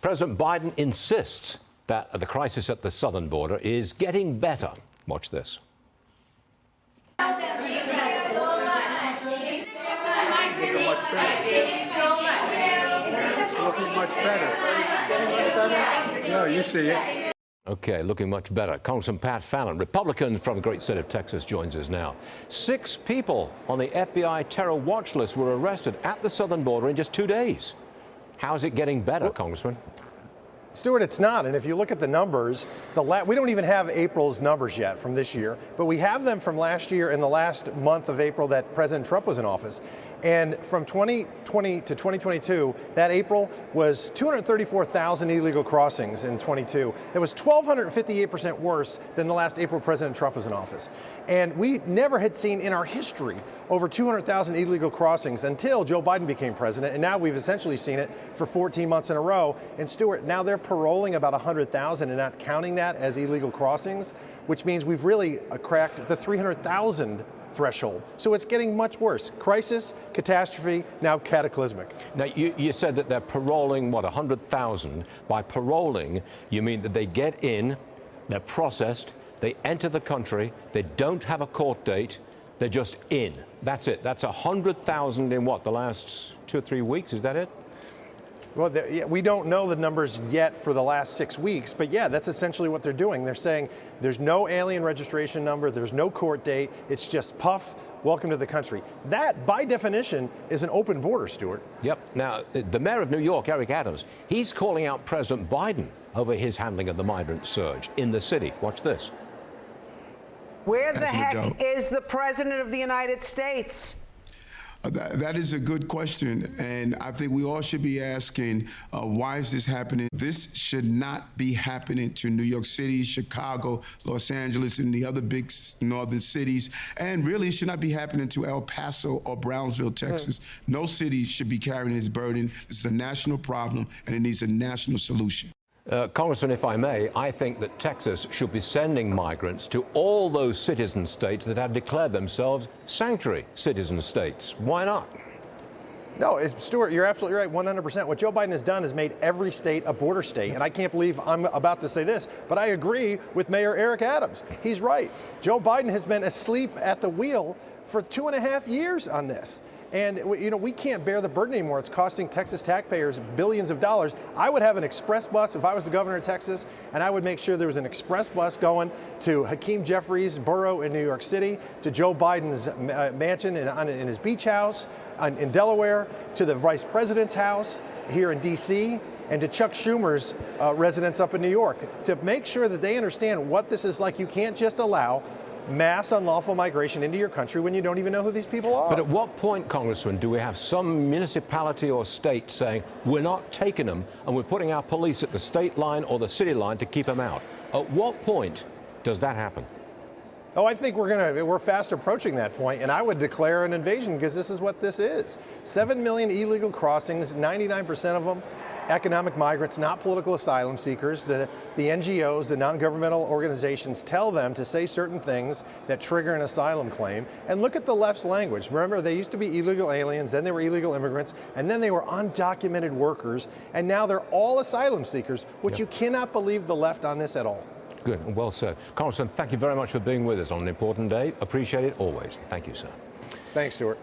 President Biden insists that the crisis at the southern border is getting better. Watch this. Looking much better. No, you see it. Okay, looking much better. Congressman Pat Fallon, Republican from the great state of Texas, joins us now. 6 people on the FBI terror watch list were arrested at the southern border in just 2 days. How is it getting better, Congressman? Stuart, it's not. And if you look at the numbers, we don't even have April's numbers yet from this year, but we have them from last year in the last month of April that President Trump was in office. And from 2020 to 2022, that April was 234,000 illegal crossings in 22. It was 1,258% worse than the last April President Trump was in office. And we never had seen in our history over 200,000 illegal crossings until Joe Biden became president. And now we've essentially seen it for 14 months in a row. And Stuart, now they're paroling about 100,000 and not counting that as illegal crossings, which means we've really cracked the 300,000 threshold. So it's getting much worse. Crisis, catastrophe, now cataclysmic. Now, you said that they're paroling, what, 100,000? By paroling, you mean that they get in, they're processed, they enter the country, they don't have a court date, they're just in. That's it. That's 100,000 in what, the last 2 or 3 weeks? Is that it? Well, we don't know the numbers yet for the last 6 weeks, but yeah, that's essentially what they're doing. They're saying there's no alien registration number, there's no court date, it's just puff, welcome to the country. That, by definition, is an open border, Stuart. Yep. Now, the mayor of New York, Eric Adams, he's calling out President Biden over his handling of the migrant surge in the city. Watch this. Where the heck is the President of the United States? That is a good question, and I think we all should be asking, why is this happening? This should not be happening to New York City, Chicago, Los Angeles, and the other big northern cities, and really it should not be happening to El Paso or Brownsville, Texas. No city should be carrying this burden. This is a national problem, and it needs a national solution. Congressman, if I may, I think that Texas should be sending migrants to all those citizen states that have declared themselves sanctuary citizen states. Why not? No, Stuart, you're absolutely right, 100%. What Joe Biden has done is made every state a border state. And I can't believe I'm about to say this, but I agree with Mayor Eric Adams. He's right. Joe Biden has been asleep at the wheel for 2.5 years on this. And, you know, we can't bear the burden anymore. It's costing Texas taxpayers billions of dollars. I would have an express bus if I was the governor of Texas, and I would make sure there was an express bus going to Hakeem Jeffries' borough in New York City, to Joe Biden's mansion in his beach house in Delaware, to the vice president's house here in D.C., and to Chuck Schumer's residence up in New York, to make sure that they understand what this is like. You can't just allow mass unlawful migration into your country when you don't even know who these people are. But at what point, Congressman, do we have some municipality or state saying we're not taking them and we're putting our police at the state line or the city line to keep them out? At what point does that happen? Oh, I think we're fast approaching that point, and I would declare an invasion because this is what this is. 7 million illegal crossings, 99% of them economic migrants, not political asylum seekers. The NGOs, the non-governmental organizations, tell them to say certain things that trigger an asylum claim. And look at the left's language. Remember, they used to be illegal aliens, then they were illegal immigrants, and then they were undocumented workers, and now they're all asylum seekers, which you cannot believe the left on this at all. Good, well said. Congressman, thank you very much for being with us on an important day. Appreciate it always. Thank you, sir. Thanks, Stuart.